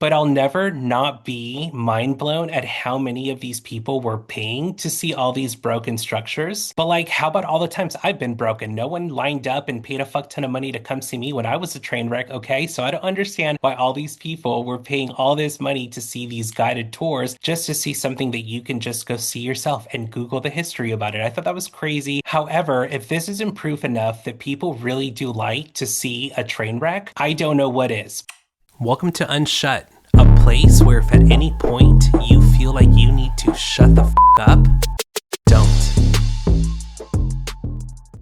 But I'll never not be mind blown at how many of these people were paying to see all these broken structures. But like, how about all the times I've been broken? No one lined up and paid a fuck ton of money to come see me when I was a train wreck, okay? So I don't understand why all these people were paying all this money to see these guided tours just to see something that you can just go see yourself and Google the history about it. I thought that was crazy. However, if this isn't proof enough that people really do like to see a train wreck, I don't know what is. Welcome to Unshut, a place where if at any point you feel like you need to shut the up, don't.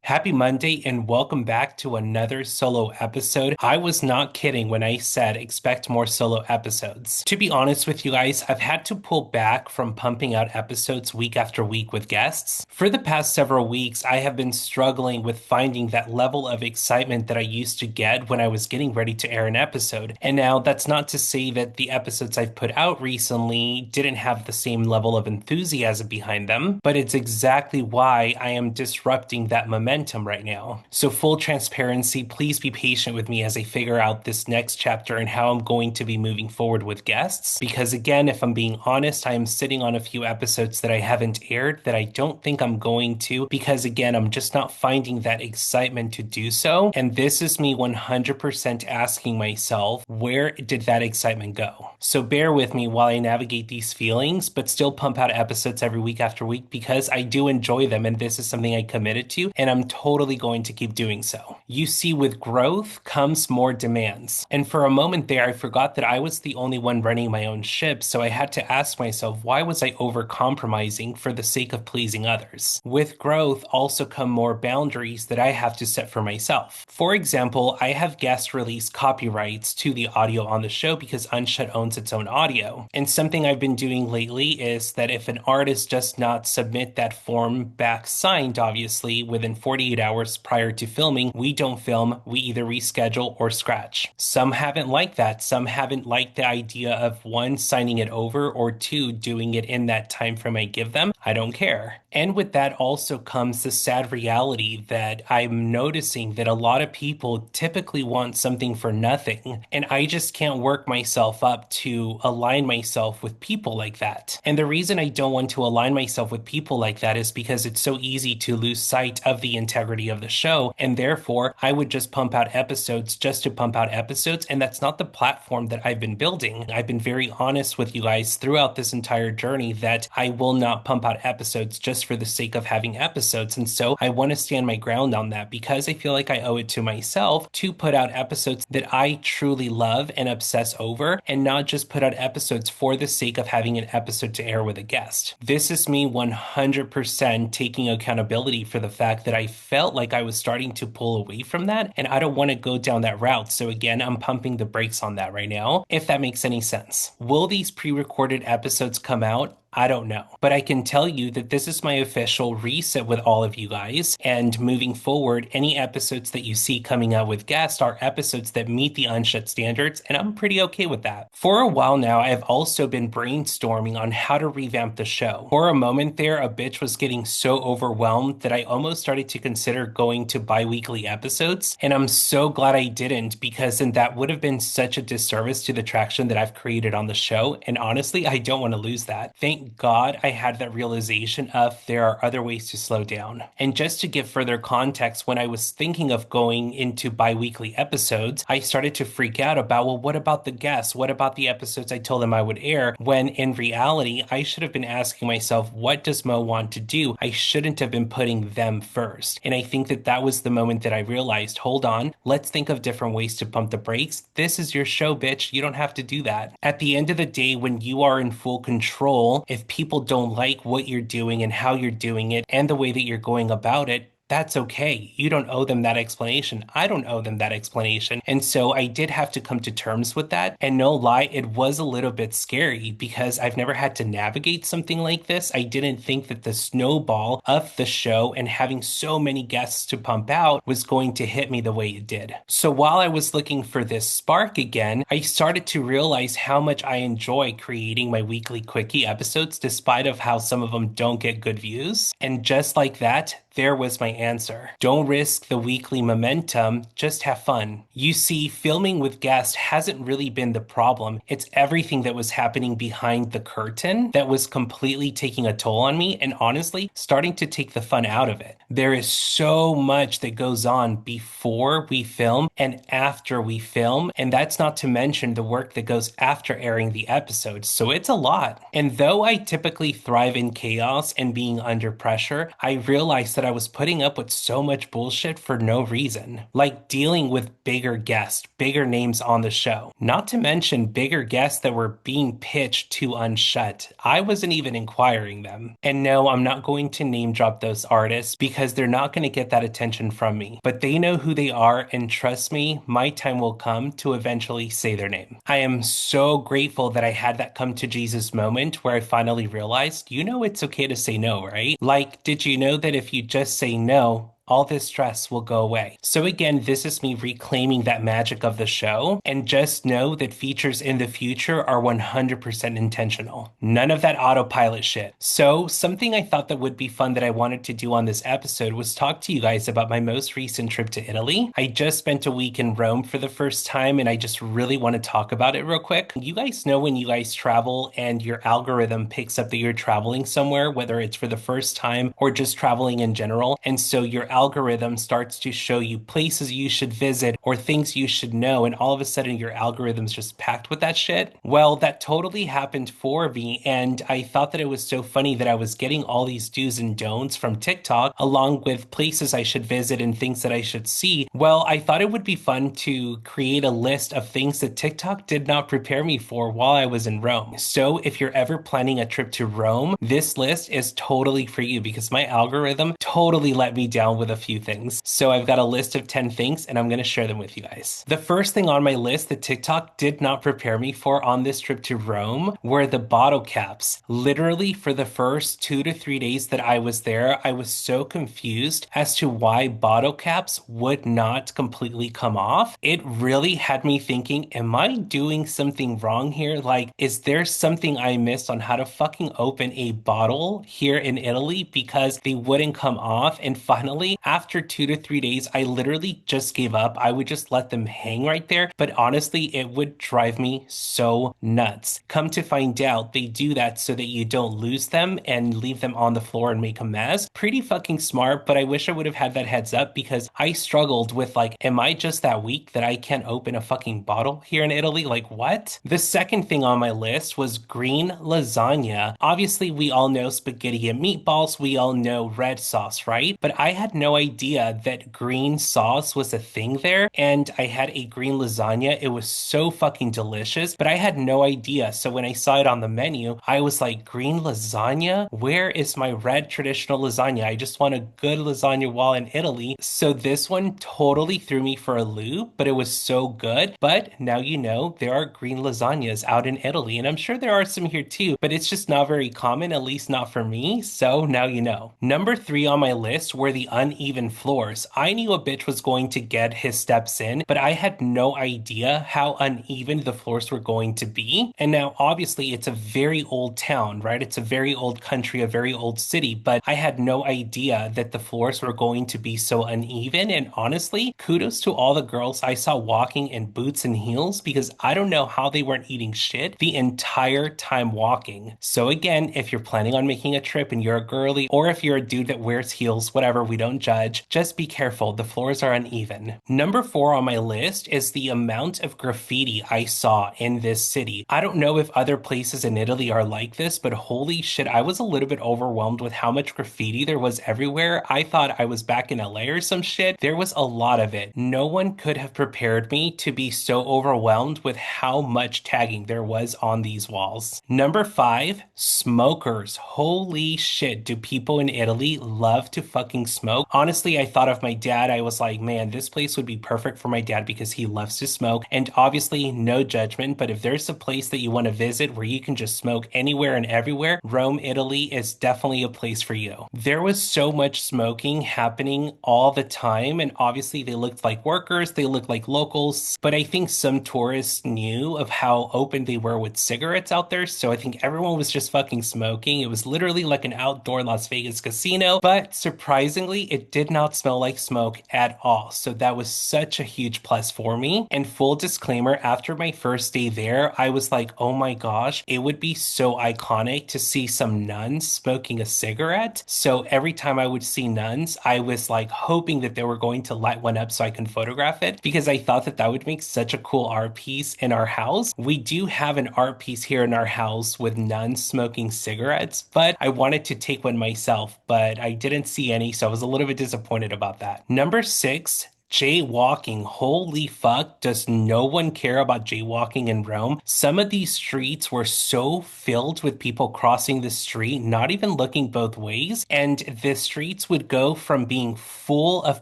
Happy Monday and welcome back to another solo episode. I was not kidding when I said expect more solo episodes. To be honest with you guys, I've had to pull back from pumping out episodes week after week with guests. For the past several weeks, I have been struggling with finding that level of excitement that I used to get when I was getting ready to air an episode. And now that's not to say that the episodes I've put out recently didn't have the same level of enthusiasm behind them, but it's exactly why I am disrupting that momentum right now. So full transparency, please be patient with me as I figure out this next chapter and how I'm going to be moving forward with guests. Because again, if I'm being honest, I am sitting on a few episodes that I haven't aired that I don't think I'm going to, because again, I'm just not finding that excitement to do so. And this is me 100% asking myself, where did that excitement go? So bear with me while I navigate these feelings, but still pump out episodes every week after week because I do enjoy them and this is something I committed to and I'm totally going to keep doing so. You see, with growth comes more demands. And for a moment there, I forgot that I was the only one running my own ship, so I had to ask myself, why was I over-compromising for the sake of pleasing others? With growth also come more boundaries that I have to set for myself. For example, I have guest release copyrights to the audio on the show because Unshut owns its own audio. And something I've been doing lately is that if an artist does not submit that form back signed, obviously, within 48 hours prior to filming, we don't film, we either reschedule or scratch. Some haven't liked that. Some haven't liked the idea of one, signing it over, or two, doing it in that time frame I give them. I don't care. And with that also comes the sad reality that I'm noticing that a lot of people typically want something for nothing, and I just can't work myself up to align myself with people like that. And the reason I don't want to align myself with people like that is because it's so easy to lose sight of the integrity of the show, and therefore I would just pump out episodes just to pump out episodes, and that's not the platform that I've been building. I've been very honest with you guys throughout this entire journey that I will not pump out episodes just for the sake of having episodes, and so I want to stand my ground on that because I feel like I owe it to myself to put out episodes that I truly love and obsess over, and not just put out episodes for the sake of having an episode to air with a guest. This is me 100% taking accountability for the fact that I felt like I was starting to pull away from that, and I don't want to go down that route. So again, I'm pumping the brakes on that right now, if that makes any sense. Will these pre-recorded episodes come out? I don't know. But I can tell you that this is my official reset with all of you guys. And moving forward, any episodes that you see coming out with guests are episodes that meet the Unshut standards, and I'm pretty okay with that. For a while now, I've also been brainstorming on how to revamp the show. For a moment there, a bitch was getting so overwhelmed that I almost started to consider going to bi-weekly episodes. And I'm so glad I didn't, because then that would have been such a disservice to the traction that I've created on the show. And honestly, I don't want to lose that. Thank God I had that realization of there are other ways to slow down. And just to give further context, when I was thinking of going into bi-weekly episodes, I started to freak out about, well, what about the guests? What about the episodes I told them I would air? When in reality, I should have been asking myself, what does Mo want to do? I shouldn't have been putting them first. And I think that that was the moment that I realized, hold on, let's think of different ways to pump the brakes. This is your show, bitch. You don't have to do that. At the end of the day, when you are in full control, if people don't like what you're doing and how you're doing it and the way that you're going about it, that's okay. You don't owe them that explanation. I don't owe them that explanation. And so I did have to come to terms with that. And no lie, it was a little bit scary because I've never had to navigate something like this. I didn't think that the snowball of the show and having so many guests to pump out was going to hit me the way it did. So while I was looking for this spark again, I started to realize how much I enjoy creating my weekly quickie episodes, despite of how some of them don't get good views. And just like that, There was my answer. Don't risk the weekly momentum, just have fun. You see, filming with guests hasn't really been the problem. It's everything that was happening behind the curtain that was completely taking a toll on me and honestly starting to take the fun out of it. There is so much that goes on before we film and after we film, and that's not to mention the work that goes after airing the episode. So it's a lot. And though I typically thrive in chaos and being under pressure, I realized that I was putting up with so much bullshit for no reason. Like dealing with bigger guests, bigger names on the show. Not to mention bigger guests that were being pitched to Unshut. I wasn't even inquiring them. And no, I'm not going to name drop those artists because they're not going to get that attention from me. But they know who they are, and trust me, my time will come to eventually say their name. I am so grateful that I had that come to Jesus moment where I finally realized, it's okay to say no, right? Like, did you know that if you just say no, all this stress will go away? So again, this is me reclaiming that magic of the show, and just know that features in the future are 100% intentional. None of that autopilot shit. So something I thought that would be fun that I wanted to do on this episode was talk to you guys about my most recent trip to Italy. I just spent a week in Rome for the first time, and I just really want to talk about it real quick. You guys know when you guys travel and your algorithm picks up that you're traveling somewhere, whether it's for the first time or just traveling in general, and so your algorithm starts to show you places you should visit or things you should know, and all of a sudden your algorithm's just packed with that shit. Well, that totally happened for me, and I thought that it was so funny that I was getting all these do's and don'ts from TikTok along with places I should visit and things that I should see. Well, I thought it would be fun to create a list of things that TikTok did not prepare me for while I was in Rome. So if you're ever planning a trip to Rome, this list is totally for you because my algorithm totally let me down with a few things. So I've got a list of 10 things and I'm going to share them with you guys. The first thing on my list that TikTok did not prepare me for on this trip to Rome were the bottle caps. Literally for the first 2 to 3 days that I was there, I was so confused as to why bottle caps would not completely come off. It really had me thinking, am I doing something wrong here? Like, is there something I missed on how to fucking open a bottle here in Italy because they wouldn't come off? And finally, after 2 to 3 days, I literally just gave up. I would just let them hang right there. But honestly, it would drive me so nuts. Come to find out, they do that so that you don't lose them and leave them on the floor and make a mess. Pretty fucking smart, but I wish I would have had that heads up because I struggled with like, am I just that weak that I can't open a fucking bottle here in Italy? Like, what? The second thing on my list was green lasagna. Obviously, we all know spaghetti and meatballs. We all know red sauce, right? But I had no idea that green sauce was a thing there. And I had a green lasagna. It was so fucking delicious, but I had no idea. So when I saw it on the menu, I was like, green lasagna? Where is my red traditional lasagna? I just want a good lasagna while in Italy. So this one totally threw me for a loop, but it was so good. But now you know there are green lasagnas out in Italy, and I'm sure there are some here too, but it's just not very common, at least not for me. So now you know. Number 3 on my list were the uneven floors. I knew a bitch was going to get his steps in, but I had no idea how uneven the floors were going to be. And now obviously it's a very old town, right? It's a very old country, a very old city, but I had no idea that the floors were going to be so uneven. And honestly, kudos to all the girls I saw walking in boots and heels because I don't know how they weren't eating shit the entire time walking. So again, if you're planning on making a trip and you're a girly, or if you're a dude that wears heels, whatever, we don't judge, just be careful. The floors are uneven. Number 4 on my list is the amount of graffiti I saw in this city. I don't know if other places in Italy are like this, but holy shit, I was a little bit overwhelmed with how much graffiti there was everywhere. I thought I was back in LA or some shit. There was a lot of it. No one could have prepared me to be so overwhelmed with how much tagging there was on these walls. Number 5, smokers. Holy shit, do people in Italy love to fucking smoke? Honestly, I thought of my dad. I was like, man, this place would be perfect for my dad because he loves to smoke. And obviously, no judgment, but if there's a place that you want to visit where you can just smoke anywhere and everywhere, Rome, Italy is definitely a place for you. There was so much smoking happening all the time, and obviously they looked like workers, they looked like locals, but I think some tourists knew of how open they were with cigarettes out there, so I think everyone was just fucking smoking. It was literally like an outdoor Las Vegas casino, but surprisingly, it did not smell like smoke at all. So that was such a huge plus for me. And full disclaimer, after my first day there, I was like, oh my gosh, it would be so iconic to see some nuns smoking a cigarette. So every time I would see nuns, I was like hoping that they were going to light one up so I can photograph it because I thought that that would make such a cool art piece in our house. We do have an art piece here in our house with nuns smoking cigarettes, but I wanted to take one myself, but I didn't see any, so I was a little bit disappointed about that. Number six, jaywalking. Holy fuck, does no one care about jaywalking in Rome? Some of these streets were so filled with people crossing the street, not even looking both ways. And the streets would go from being full of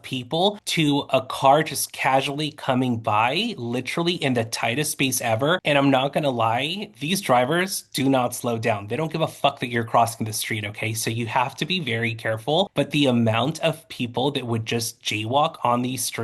people to a car just casually coming by, literally in the tightest space ever. And I'm not gonna lie, these drivers do not slow down. They don't give a fuck that you're crossing the street, okay? So you have to be very careful. But the amount of people that would just jaywalk on these streets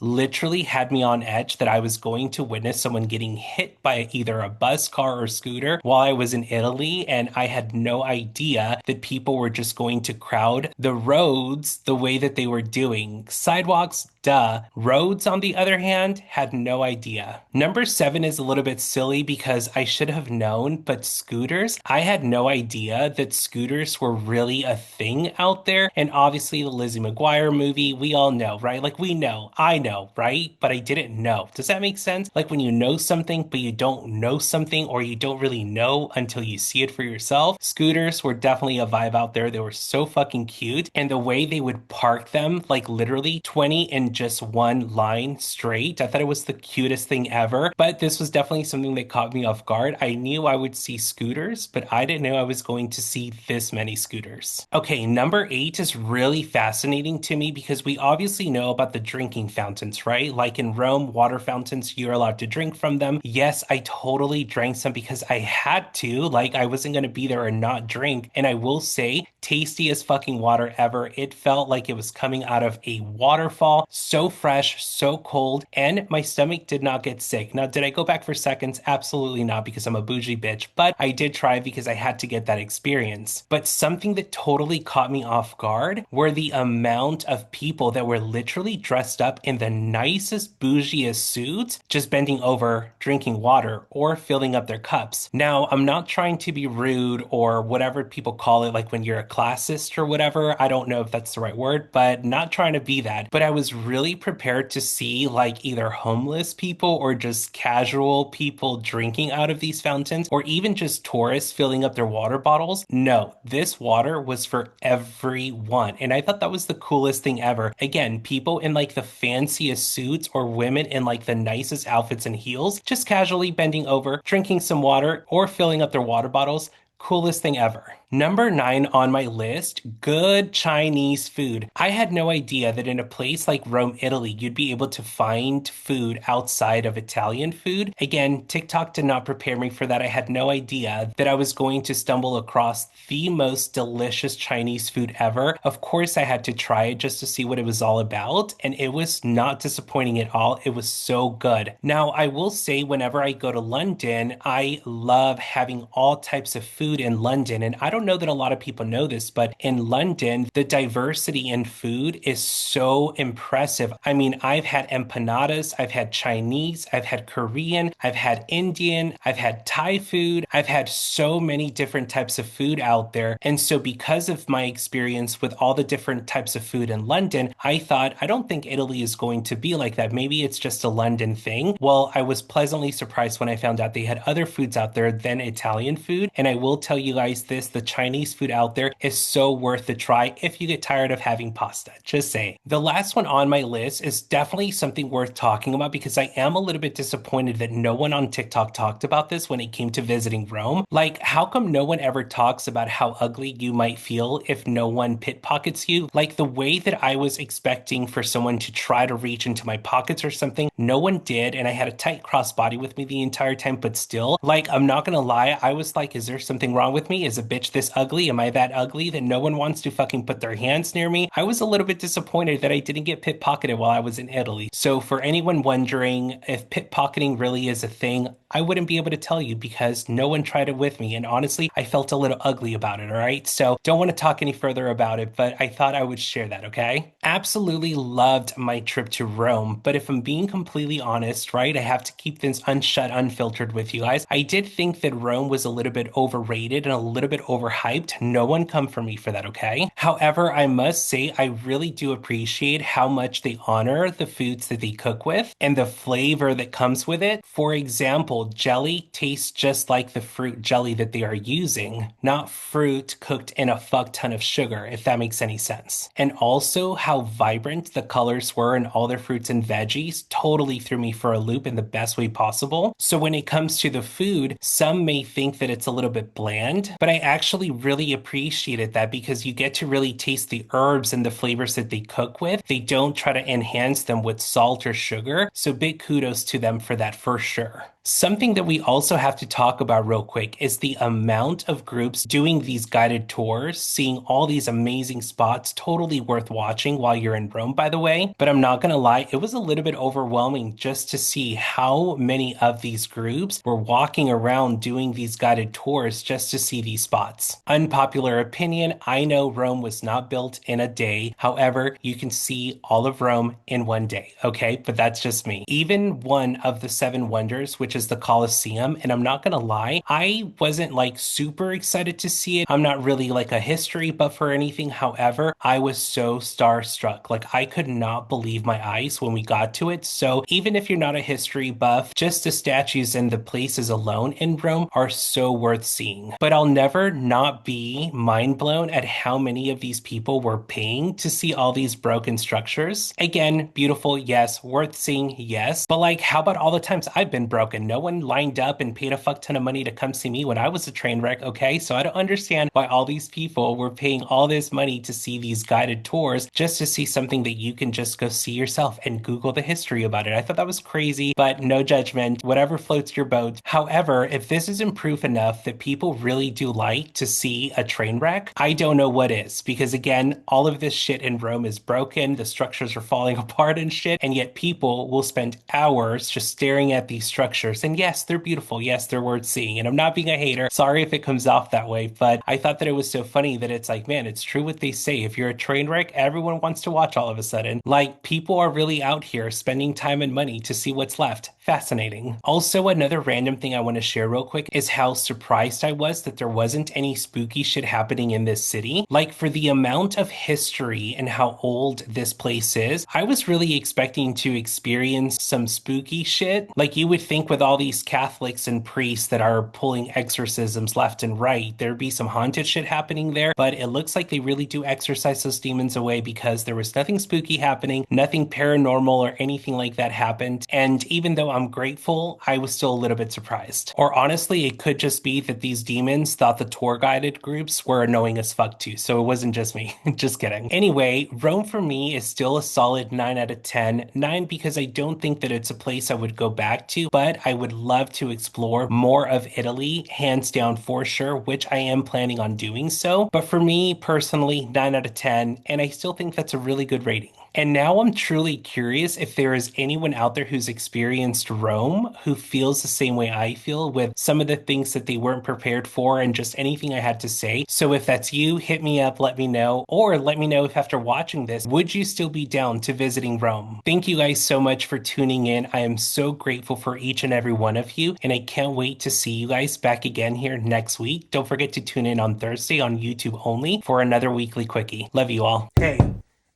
literally had me on edge that I was going to witness someone getting hit by either a bus, car, or scooter while I was in Italy. And I had no idea that people were just going to crowd the roads the way that they were doing. Sidewalks, duh. Roads, on the other hand, had no idea. Number seven is a little bit silly because I should have known, but scooters, I had no idea that scooters were really a thing out there. And obviously, the Lizzie McGuire movie, we all know, right? Like, we know, I know, right? But I didn't know. Does that make sense? Like, when you know something, but you don't know something, or you don't really know until you see it for yourself. Scooters were definitely a vibe out there. They were so fucking cute. And the way they would park them, like literally 20 in just one line straight, I thought it was the cutest thing ever. But this was definitely something that caught me off guard. I knew I would see scooters, but I didn't know I was going to see this many scooters. Okay, number eight is really fascinating to me because we obviously know about the drinking fountains, right? Like in Rome, water fountains, you're allowed to drink from them. Yes, I totally drank some because I had to. Like, I wasn't going to be there and not drink. And I will say, tastiest fucking water ever. It felt like it was coming out of a waterfall. So fresh, so cold, and my stomach did not get sick. Now, did I go back for seconds? Absolutely not, because I'm a bougie bitch, but I did try because I had to get that experience. But something that totally caught me off guard were the amount of people that were literally dressed up in the nicest, bougiest suits, just bending over, drinking water, or filling up their cups. Now, I'm not trying to be rude or whatever people call it, like when you're a classist or whatever. I don't know if that's the right word, but not trying to be that. But I was really prepared to see like either homeless people or just casual people drinking out of these fountains, or even just tourists filling up their water bottles. No, this water was for everyone. And I thought that was the coolest thing ever. Again, people in like the fanciest suits or women in like the nicest outfits and heels, just casually bending over, drinking some water or filling up their water bottles. Coolest thing ever. Number nine on my list, good Chinese food. I had no idea that in a place like Rome, Italy, you'd be able to find food outside of Italian food. Again, TikTok did not prepare me for that. I had no idea that I was going to stumble across the most delicious Chinese food ever. Of course, I had to try it just to see what it was all about, and it was not disappointing at all. It was so good. Now, I will say, whenever I go to London, I love having all types of food in London, and I don't know that a lot of people know this, but in London, the diversity in food is so impressive. I mean, I've had empanadas, I've had Chinese, I've had Korean, I've had Indian, I've had Thai food. I've had so many different types of food out there. And so because of my experience with all the different types of food in London, I thought, I don't think Italy is going to be like that. Maybe it's just a London thing. Well, I was pleasantly surprised when I found out they had other foods out there than Italian food. And I will tell you guys this, the Chinese food out there is so worth the try if you get tired of having pasta. Just saying. The last one on my list is definitely something worth talking about because I am a little bit disappointed that no one on TikTok talked about this when it came to visiting Rome. Like, how come no one ever talks about how ugly you might feel if no one pickpockets you? Like, the way that I was expecting for someone to try to reach into my pockets or something, no one did, and I had a tight crossbody with me the entire time, but still, like, I'm not gonna lie, I was like, is there something wrong with me? Is a bitch this ugly? Am I that ugly that no one wants to fucking put their hands near me? I was a little bit disappointed that I didn't get pickpocketed while I was in Italy. So for anyone wondering if pickpocketing really is a thing, I wouldn't be able to tell you because no one tried it with me. And honestly, I felt a little ugly about it, all right? So don't want to talk any further about it, but I thought I would share that, okay? Absolutely loved my trip to Rome, but if I'm being completely honest, right, I have to keep things unshut, unfiltered with you guys. I did think that Rome was a little bit overrated and a little bit overhyped. No one come for me for that, okay? However, I must say, I really do appreciate how much they honor the foods that they cook with and the flavor that comes with it. For example, jelly tastes just like the fruit jelly that they are using, not fruit cooked in a fuck ton of sugar, if that makes any sense. And also how vibrant the colors were in all their fruits and veggies totally threw me for a loop in the best way possible. So when it comes to the food, some may think that it's a little bit bland, but I actually really appreciated that because you get to really taste the herbs and the flavors that they cook with. They don't try to enhance them with salt or sugar. So big kudos to them for that for sure. Something that we also have to talk about real quick is the amount of groups doing these guided tours, seeing all these amazing spots, totally worth watching while you're in Rome, by the way. But I'm not gonna lie, it was a little bit overwhelming just to see how many of these groups were walking around doing these guided tours just to see these spots. Unpopular opinion, I know Rome was not built in a day. However, you can see all of Rome in one day, okay? But that's just me. Even one of the seven wonders, which is the Colosseum. And I'm not gonna lie, I wasn't like super excited to see it. I'm not really like a history buff or anything. However, I was so starstruck. Like I could not believe my eyes when we got to it. So even if you're not a history buff, just the statues and the places alone in Rome are so worth seeing. But I'll never not be mind blown at how many of these people were paying to see all these broken structures. Again, beautiful, yes. Worth seeing, yes. But like, how about all the times I've been broken? No one lined up and paid a fuck ton of money to come see me when I was a train wreck, okay? So I don't understand why all these people were paying all this money to see these guided tours just to see something that you can just go see yourself and Google the history about it. I thought that was crazy, but no judgment, whatever floats your boat. However, if this isn't proof enough that people really do like to see a train wreck, I don't know what is, because again, all of this shit in Rome is broken, the structures are falling apart and shit, and yet people will spend hours just staring at these structures. And yes, they're beautiful. Yes, they're worth seeing. And I'm not being a hater. Sorry if it comes off that way, but I thought that it was so funny that it's like, man, it's true what they say. If you're a train wreck, everyone wants to watch all of a sudden. Like, people are really out here spending time and money to see what's left. Fascinating. Also, another random thing I want to share real quick is how surprised I was that there wasn't any spooky shit happening in this city. Like, for the amount of history and how old this place is, I was really expecting to experience some spooky shit. Like, you would think with all these Catholics and priests that are pulling exorcisms left and right, there'd be some haunted shit happening there, but it looks like they really do exorcise those demons away because there was nothing spooky happening, nothing paranormal or anything like that happened. And even though I'm grateful, I was still a little bit surprised. Or honestly, it could just be that these demons thought the tour guided groups were annoying as fuck too, so it wasn't just me. Just kidding. Anyway, Rome for me is still a solid 9 out of 10. 9 because I don't think that it's a place I would go back to, but I would love to explore more of Italy, hands down for sure, which I am planning on doing so. But for me personally, 9 out of 10, and I still think that's a really good rating. And now I'm truly curious if there is anyone out there who's experienced Rome who feels the same way I feel with some of the things that they weren't prepared for and just anything I had to say. So if that's you, hit me up, let me know, or let me know if after watching this, would you still be down to visiting Rome? Thank you guys so much for tuning in. I am so grateful for each and every one of you, and I can't wait to see you guys back again here next week. Don't forget to tune in on Thursday on YouTube only for another weekly quickie. Love you all. Hey.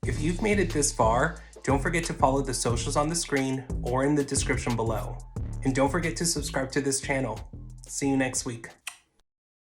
If you've made it this far, don't forget to follow the socials on the screen or in the description below. And don't forget to subscribe to this channel. See you next week.